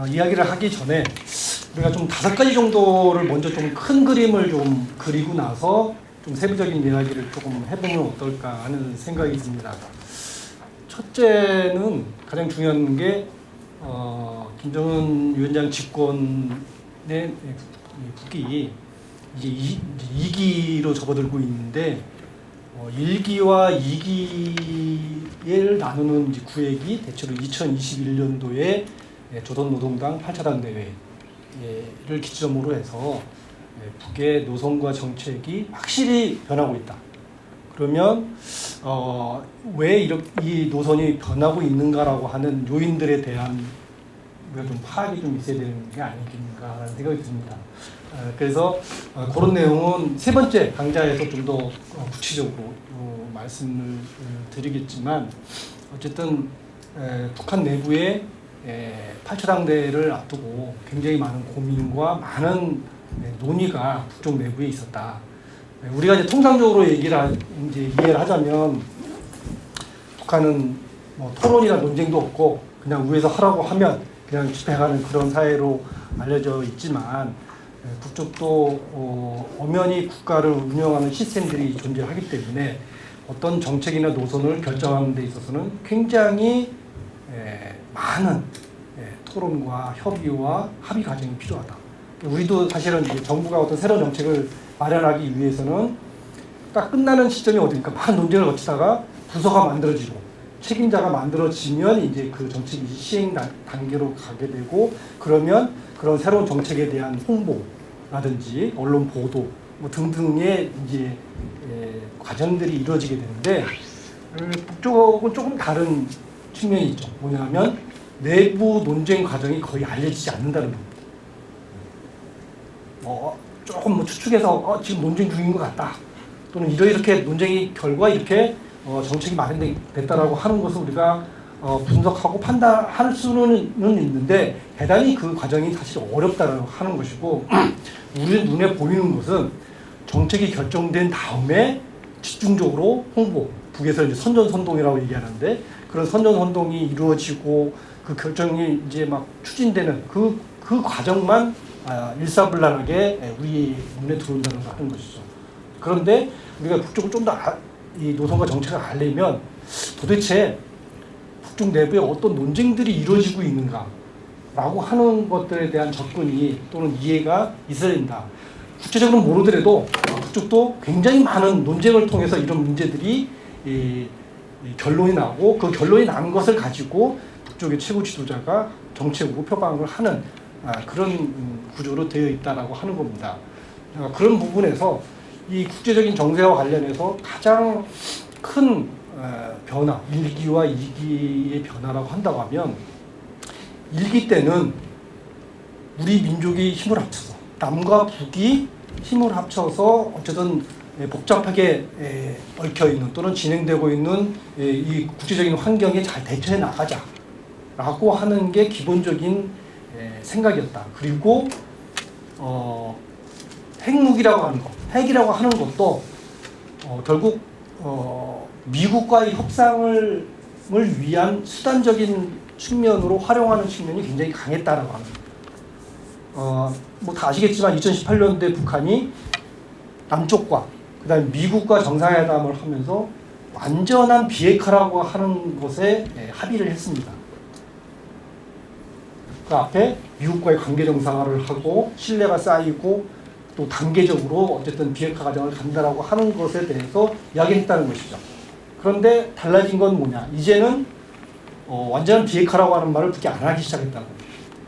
이야기를 하기 전에 우리가 좀 5가지 정도를 먼저 좀 큰 그림을 좀 그리고 나서 좀 세부적인 이야기를 조금 해보면 어떨까 하는 생각이 듭니다. 첫째는 가장 중요한 게 김정은 위원장 집권의 국기 이제 2기로 접어들고 있는데 1기와 2기를 나누는 이제 구획이 대체로 2021년도에 조선노동당 8차당 대회를 기점으로 해서 북의 노선과 정책이 확실히 변하고 있다. 그러면 왜 이 노선이 변하고 있는가라고 하는 요인들에 대한 우리가 좀 파악이 좀 있어야 되는 게 아니겠는가라는 생각이 듭니다. 그래서 그런 내용은 세 번째 강좌에서 좀 더 구체적으로 말씀을 드리겠지만 어쨌든 북한 내부에 8차당대를 앞두고 굉장히 많은 고민과 많은 논의가 북쪽 내부에 있었다. 우리가 이제 통상적으로 이해를 하자면 북한은 뭐 토론이나 논쟁도 없고 그냥 위에서 하라고 하면 그냥 집행하는 그런 사회로 알려져 있지만 북쪽도 엄연히 국가를 운영하는 시스템들이 존재하기 때문에 어떤 정책이나 노선을 결정하는 데 있어서는 굉장히 많은 토론과 협의와 합의 과정이 필요하다. 우리도 사실은 이제 정부가 어떤 새로운 정책을 마련하기 위해서는 딱 끝나는 시점이 어디니까 많은 논쟁을 거치다가 부서가 만들어지고 책임자가 만들어지면 이제 그 정책이 시행 단계로 가게 되고 그러면 그런 새로운 정책에 대한 홍보라든지 언론 보도 뭐 등등의 이제 과정들이 이루어지게 되는데 북쪽은 조금 다른 측면이 있죠. 뭐냐면 내부 논쟁 과정이 거의 알려지지 않는다는 겁니다. 조금 추측해서 지금 논쟁 중인 것 같다. 또는 이렇게 논쟁이 결과 이렇게 정책이 마련됐다라고 하는 것을 우리가 분석하고 판단할 수는 있는데 대단히 그 과정이 사실 어렵다고 하는 것이고 우리 눈에 보이는 것은 정책이 결정된 다음에 집중적으로 홍보, 북에서 이제 선전선동이라고 얘기하는데 그런 선전선동이 이루어지고 그 결정이 이제 막 추진되는 그 과정만 일사불란하게 우리 눈에 들어온다는 걸 하는 것이죠. 그런데 우리가 북쪽을 좀 더 이 노선과 정책을 알려면 도대체 북쪽 내부에 어떤 논쟁들이 이루어지고 있는가라고 하는 것들에 대한 접근이 또는 이해가 있어야 된다. 구체적으로 모르더라도 북쪽도 굉장히 많은 논쟁을 통해서 이런 문제들이 결론이 나고 그 결론이 난 것을 가지고 북쪽의 최고 지도자가 정책으로 표방을 하는 그런 구조로 되어 있다라고 하는 겁니다. 그런 부분에서 이 국제적인 정세와 관련해서 가장 큰 변화, 1기와 2기의 변화라고 한다고 하면 1기 때는 우리 민족이 힘을 합쳐서 남과 북이 힘을 합쳐서 어쨌든 복잡하게 얽혀있는 또는 진행되고 있는 이 국제적인 환경에 잘 대처해 나가자라고 하는 게 기본적인 생각이었다. 그리고 핵무기라고 하는 것, 핵이라고 하는 것도 결국 미국과의 협상을 위한 수단적인 측면으로 활용하는 측면이 굉장히 강했다라고 하는 뭐 다 아시겠지만 2018년도에 북한이 남쪽과 그다음에 미국과 정상회담을 하면서 완전한 비핵화라고 하는 것에 합의를 했습니다. 그 앞에 미국과의 관계 정상화를 하고 신뢰가 쌓이고 또 단계적으로 어쨌든 비핵화 과정을 간다라고 하는 것에 대해서 이야기했다는 것이죠. 그런데 달라진 건 뭐냐? 이제는 완전한 비핵화라고 하는 말을 북이 안 하기 시작했다는 거죠.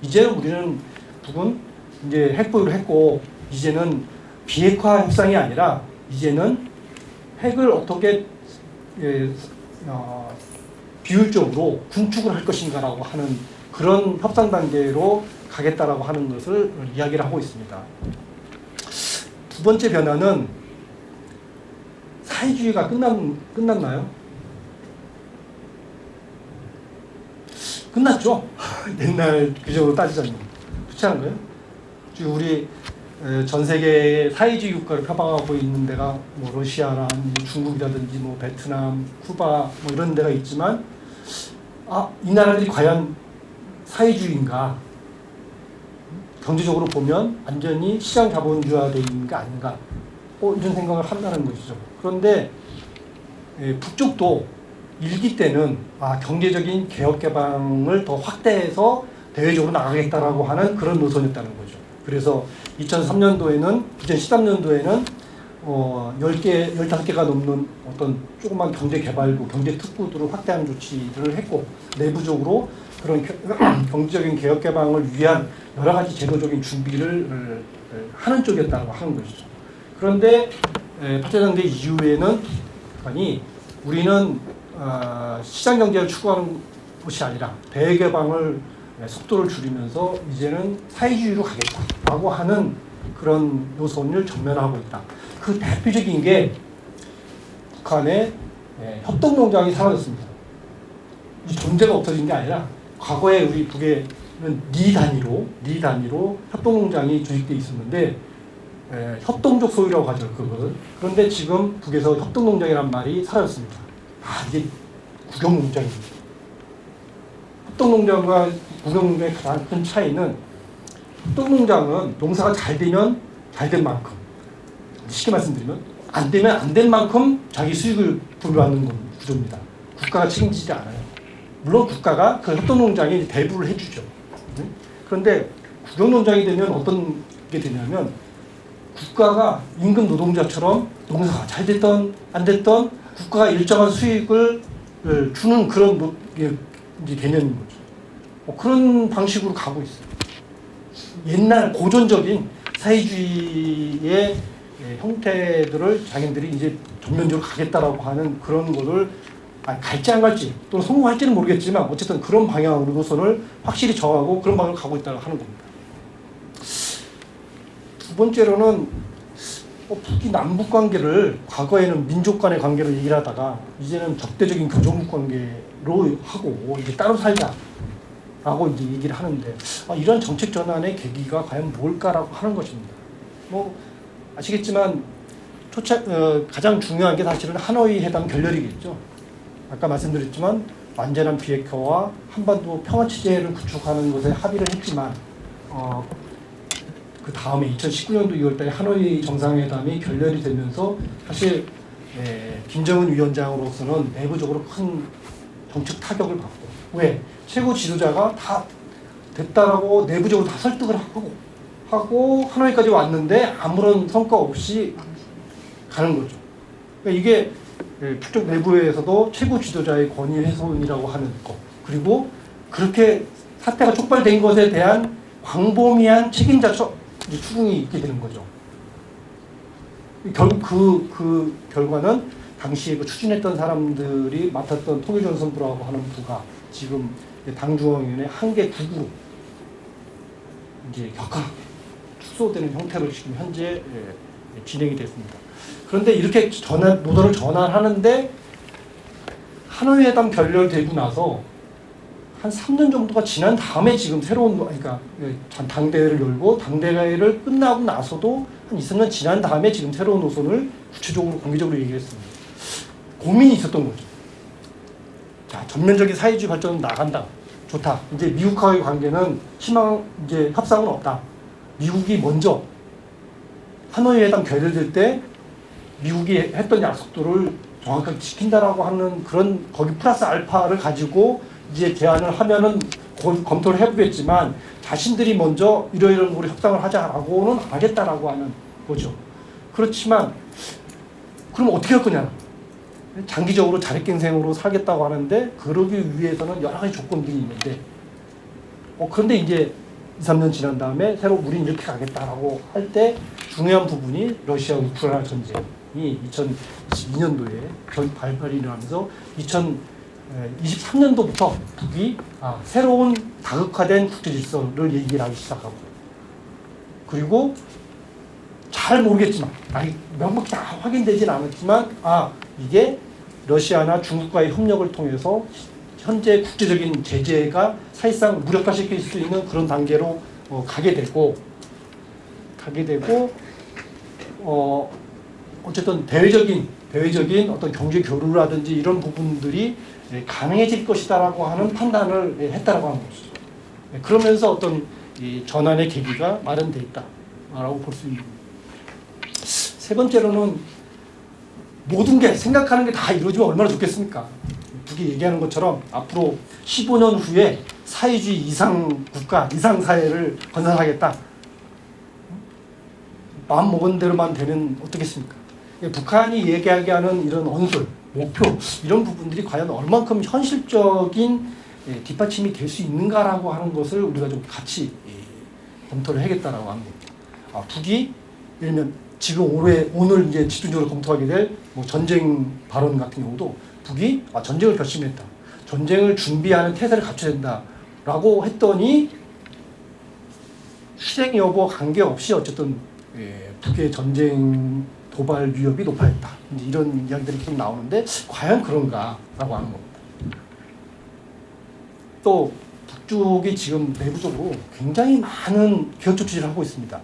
이제는 우리는 북은 이제 핵보유를 했고 이제는 비핵화 협상이 아니라 이제는 핵을 어떻게 비율적으로 군축을 할 것인가라고 하는 그런 협상 단계로 가겠다라고 하는 것을 이야기를 하고 있습니다. 두 번째 변화는 사회주의가 끝났나요? 끝났죠. 옛날 규정으로 따지자면 그렇지 않은가요? 지금 우리 전 세계의 사회주의 국가를 표방하고 있는 데가 뭐 러시아나 중국이라든지 뭐 베트남, 쿠바 뭐 이런 데가 있지만 이 나라들이 과연 사회주의인가? 경제적으로 보면 완전히 시장 자본주의화되어 있는 게 아닌가 이런 생각을 한다는 것이죠. 그런데 북쪽도 일기 때는 경제적인 개혁 개방을 더 확대해서 대외적으로 나가겠다라고 하는 그런 노선이었다는 거죠. 그래서 2003년도에는 2013년도에는 10개, 15개가 넘는 어떤 조그만 경제 개발구, 경제 특구들을 확대하는 조치들을 했고, 내부적으로 그런 경제적인 개혁 개방을 위한 여러 가지 제도적인 준비를 하는 쪽이었다고 하는 것이죠. 그런데 8차 당대 이후에는 아니 우리는 시장 경제를 추구하는 것이 아니라 대외 개방을 속도를 줄이면서 이제는 사회주의로 가겠다라고 하는 그런 노선을 전면하고 있다. 그 대표적인 게 북한의 협동농장이 사라졌습니다. 이 존재가 없어진 게 아니라 과거에 우리 북에는 리 단위로 협동농장이 조직되어 있었는데 협동적 소유라고 하죠. 그거를. 그런데 지금 북에서 협동농장이란 말이 사라졌습니다. 이게 국영농장입니다. 협동농장과 국영농장의 가장 큰 차이는 협동농장은 농사가 잘 되면 잘 된 만큼, 쉽게 말씀드리면 안 되면 안 된 만큼 자기 수익을 부여하는 구조입니다. 국가가 책임지지 않아요. 물론 국가가 그 협동농장에 대부를 해주죠. 그런데 국영농장이 되면 어떤 게 되냐면 국가가 임금 노동자처럼 농사가 잘 됐던 안 됐던 국가가 일정한 수익을 주는 그런 이제 개념인 거죠. 그런 방식으로 가고 있어요. 옛날 고전적인 사회주의의 형태들을 자기들이 이제 전면적으로 가겠다라고 하는 그런 거를 갈지 안 갈지 또는 성공할지는 모르겠지만 어쨌든 그런 방향으로 노선을 확실히 정하고 그런 방향으로 가고 있다고 하는 겁니다. 두 번째로는 북이 남북 관계를 과거에는 민족 간의 관계로 얘기를 하다가 이제는 적대적인 교종국 관계로 하고 이제 따로 살자라고 이제 얘기를 하는데 이런 정책 전환의 계기가 과연 뭘까라고 하는 것입니다. 아시겠지만 가장 중요한 게 사실은 하노이 회담 결렬이겠죠. 아까 말씀드렸지만 완전한 비핵화와 한반도 평화 체제를 구축하는 것에 합의를 했지만 그 다음에 2019년도 2월달에 하노이 정상회담이 결렬이 되면서 사실 김정은 위원장으로서는 내부적으로 큰 정책 타격을 받고 왜? 최고 지도자가 다 됐다라고 내부적으로 다 설득을 하고 하노이까지 왔는데 아무런 성과 없이 가는 거죠. 그러니까 이게 북쪽 내부에서도 최고 지도자의 권위 훼손이라고 하는 것 그리고 그렇게 사태가 촉발된 것에 대한 광범위한 책임자 추궁이 있게 되는 거죠. 결국 그 결과는 당시에 추진했던 사람들이 맡았던 통일전선부라고 하는 부가 지금 당중앙위원회 한개 국으로 이제 격하 축소되는 형태로 지금 현재 진행이 됐습니다. 그런데 이렇게 노선을 전환하는데 하노이 회담 결렬되고 나서 한 3년 정도가 지난 다음에 지금 새로운 그러니까 당대회를 열고 당대회를 끝나고 나서도 한 2, 3년 지난 다음에 지금 새로운 노선을 구체적으로 공개적으로 얘기했습니다. 고민이 있었던 거죠. 자, 전면적인 사회주의 발전은 나간다. 좋다. 이제 미국과의 관계는 이제 협상은 없다. 미국이 먼저 하노이 회담 결렬될 때 미국이 했던 약속들을 정확하게 지킨다라고 하는 그런 거기 플러스 알파를 가지고 이제 제안을 하면은 검토를 해보겠지만 자신들이 먼저 이러이러한 거로 협상을 하자라고는 안 하겠다라고 하는 거죠. 그렇지만 그럼 어떻게 할 거냐? 장기적으로 자력갱생으로 살겠다고 하는데 그러기 위해서는 여러 가지 조건들이 있는데 그런데 이제 2, 3년 지난 다음에 새로 우린 이렇게 가겠다라고 할 때 중요한 부분이 러시아 우크라이나 전쟁이 2022년도에 발발이 일어나면서 2023년도부터 북이 새로운 다극화된 국제질서를 얘기를 하기 시작하고 그리고 잘 모르겠지만 명확히 다 확인되진 않았지만 이게 러시아나 중국과의 협력을 통해서 현재 국제적인 제재가 사실상 무력화시킬 수 있는 그런 단계로 가게 되고 어쨌든 대외적인 어떤 경제 교류라든지 이런 부분들이 가능해질 것이다라고 하는 판단을 했다라고 하는 것이죠. 그러면서 어떤 이 전환의 계기가 마련돼 있다라고 볼 수 있는 겁니다. 세 번째로는 모든 게 생각하는 게 다 이루어지면 얼마나 좋겠습니까? 북이 얘기하는 것처럼 앞으로 15년 후에 사회주의 이상 국가, 이상 사회를 건설하겠다. 마음 먹은 대로만 되면 어떻겠습니까? 북한이 얘기하게 하는 이런 언술, 목표 이런 부분들이 과연 얼만큼 현실적인 뒷받침이 될 수 있는가라고 하는 것을 우리가 좀 같이 검토를 해야겠다라고 하는 겁니다. 북이 예를 들면 지금 오늘 이제 집중적으로 검토하게 될 뭐 전쟁 발언 같은 경우도 북이 전쟁을 결심했다. 전쟁을 준비하는 태세를 갖춰야 된다라고 했더니 실행 여부 관계없이 어쨌든 북의 전쟁 도발 위협이 높아졌다. 이런 이야기들이 좀 나오는데 과연 그런가라고 하는 겁니다. 또 북쪽이 지금 내부적으로 굉장히 많은 개혁적 추진을 하고 있습니다.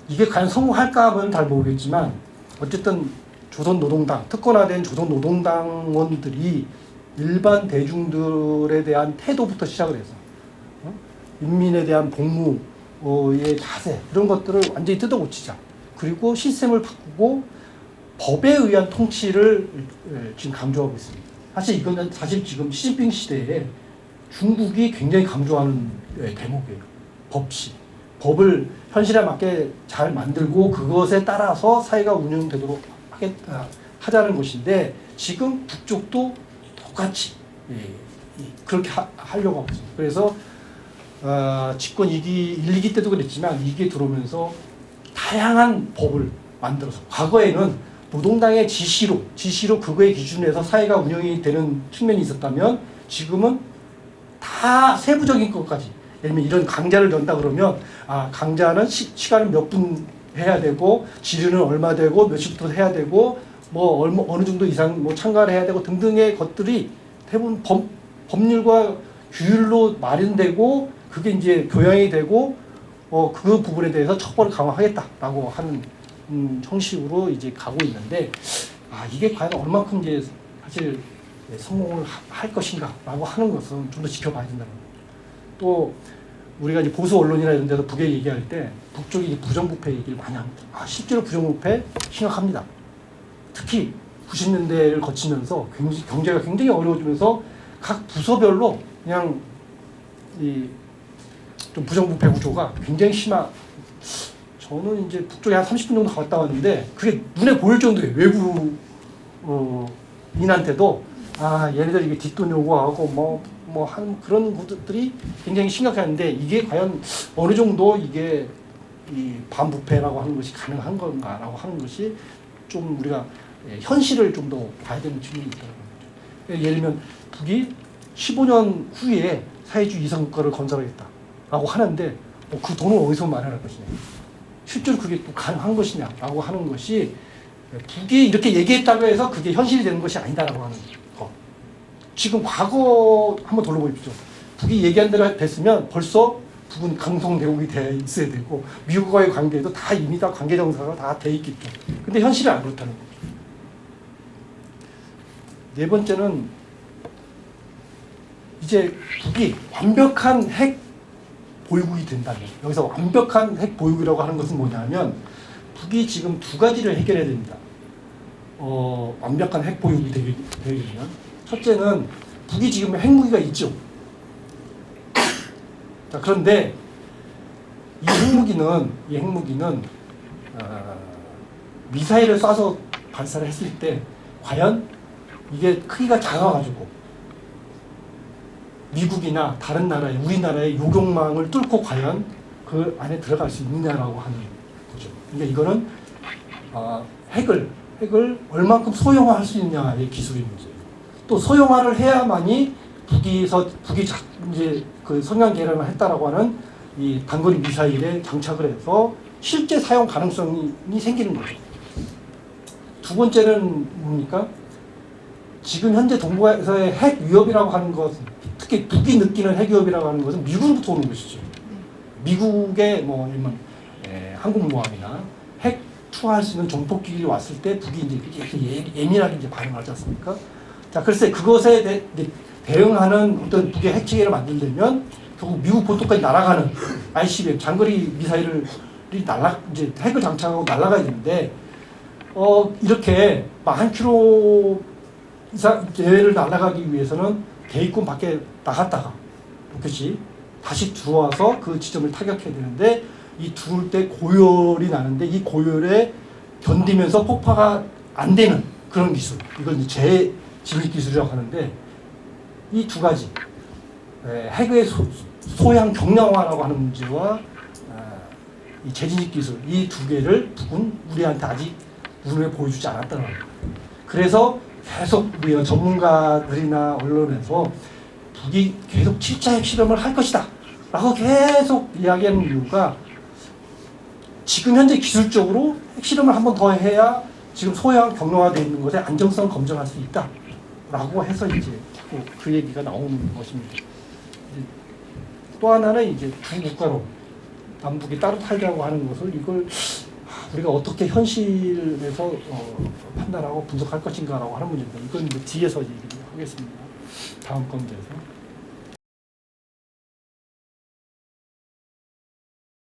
이게 과연 성공할까는 잘 모르겠지만 어쨌든 조선노동당, 특권화된 조선노동당원들이 일반 대중들에 대한 태도부터 시작을 해서 인민에 대한 복무의 자세 이런 것들을 완전히 뜯어고치자. 그리고 시스템을 바꾸고 법에 의한 통치를 지금 강조하고 있습니다. 사실 지금 시진핑 시대에 중국이 굉장히 강조하는 대목이에요. 법을 현실에 맞게 잘 만들고 그것에 따라서 사회가 운영되도록 하자는 것인데 지금 북쪽도 똑같이 그렇게 하려고 하고 있습니다. 그래서 집권 1, 2기 때도 그랬지만 2기에 들어오면서 다양한 법을 만들어서 과거에는 노동당의 지시로 그거의 기준에서 사회가 운영이 되는 측면이 있었다면 지금은 다 세부적인 것까지 예를 들면 이런 강좌를 연다 그러면 강좌는 시간을 몇 분 해야 되고 지류는 얼마 되고 몇 시부터 해야 되고 뭐 어느 정도 이상 뭐 참가를 해야 되고 등등의 것들이 대부분 법률과 규율로 마련되고 그게 이제 교양이 되고 그 부분에 대해서 처벌을 강화하겠다라고 하는 형식으로 이제 가고 있는데 이게 과연 얼마큼 이제 사실 성공을 할 것인가라고 하는 것은 좀 더 지켜봐야 된다는 거예요. 또 우리가 이제 보수 언론이나 이런 데서 북에 얘기할 때 북쪽이 부정부패 얘기를 많이 합니다. 실제로 부정부패 심각합니다. 특히 90년대를 거치면서 경제가 굉장히 어려워지면서 각 부서별로 그냥 좀 부정부패 구조가 굉장히 저는 이제 북쪽에 한 30분 정도 갔다 왔는데 그게 눈에 보일 정도예요. 외부 인한테도 얘네들 이게 뒷돈 요구하고 한 그런 것들이 굉장히 심각했는데 이게 과연 어느 정도 이게 이 반부패라고 하는 것이 가능한 건가라고 하는 것이 좀 우리가 현실을 좀 더 봐야 되는 측면이 있다는 거죠. 예를 들면 북이 15년 후에 사회주의 이상국가를 건설하겠다라고 하는데 그 돈을 어디서 마련할 것이냐, 실제로 그게 또 가능한 것이냐라고 하는 것이 북이 이렇게 얘기했다고 해서 그게 현실이 되는 것이 아니다라고 하는 거. 지금 과거 한번 돌아보십시오. 북이 얘기한 대로 됐으면 벌써 북은 강성대국이 돼 있어야 되고 미국과의 관계도 다 이미 다 관계 정사가 다 돼 있겠죠. 근데 현실이 안 그렇다는 거죠. 네 번째는 이제 북이 완벽한 핵 보유국이 된다면, 여기서 완벽한 핵 보유국이라고 하는 것은 뭐냐면 북이 지금 두 가지를 해결해야 됩니다. 완벽한 핵 보유국이 되려면 첫째는 북이 지금 핵무기가 있죠. 자, 그런데 이 핵무기는 미사일을 쏴서 발사를 했을 때 과연 이게 크기가 작아가지고 미국이나 다른 나라의 우리나라의 요격망을 뚫고 과연 그 안에 들어갈 수 있느냐라고 하는 거죠. 그러니까 이거는 핵을 얼만큼 소형화할 수 있느냐의 기술의 문제예요. 또 소형화를 해야만이 북이 이제 그 성향 계량을 했다라고 하는 이 단거리 미사일에 장착을 해서 실제 사용 가능성이 생기는 거죠. 두 번째는 뭡니까? 지금 현재 동북아에서의 핵 위협이라고 하는 것은, 특히 북이 느끼는 핵 위협이라고 하는 것은 미국으로부터 오는 것이죠. 미국의 항공모함이나 핵 투하할 수 있는 정폭기들이 왔을 때 북이 이제 예민하게 이제 반응하지 않습니까? 자, 글쎄 그것에 대응하는 어떤 북의 핵 체계를 만들려면 결국 미국 본토까지 날아가는 ICBM 장거리 미사일을 이제 핵을 장착하고 날아가야 되는데 이렇게 한 킬로 이상 내외를 날아가기 위해서는 대기권 밖에 나갔다가 로켓이 다시 들어와서 그 지점을 타격해야 되는데 이 들어올 때 고열이 나는데 이 고열에 견디면서 폭파가 안 되는 그런 기술, 이건 이제 재진입 기술이라고 하는데 이 두 가지 핵의 소양 경량화라고 하는 문제와 이 재진입 기술 이 두 개를 북은 우리한테 아직 눈에 보여주지 않았다는 거예요. 그래서 계속 우리 전문가들이나 언론에서 북이 계속 7차 핵실험을 할 것이다 라고 계속 이야기하는 이유가 지금 현재 기술적으로 핵실험을 한 번 더 해야 지금 소양 경량화되어 있는 것에 안정성 검증할 수 있다 라고 해서 이제 자꾸 그 얘기가 나오는 것입니다. 또 하나는 이제 두 국가로 남북이 따로 살자고 하는 것을 이걸 우리가 어떻게 현실에서 판단하고 분석할 것인가라고 하는 문제입니다. 이건 이제 뒤에서 얘기를 하겠습니다. 다음 건대에서.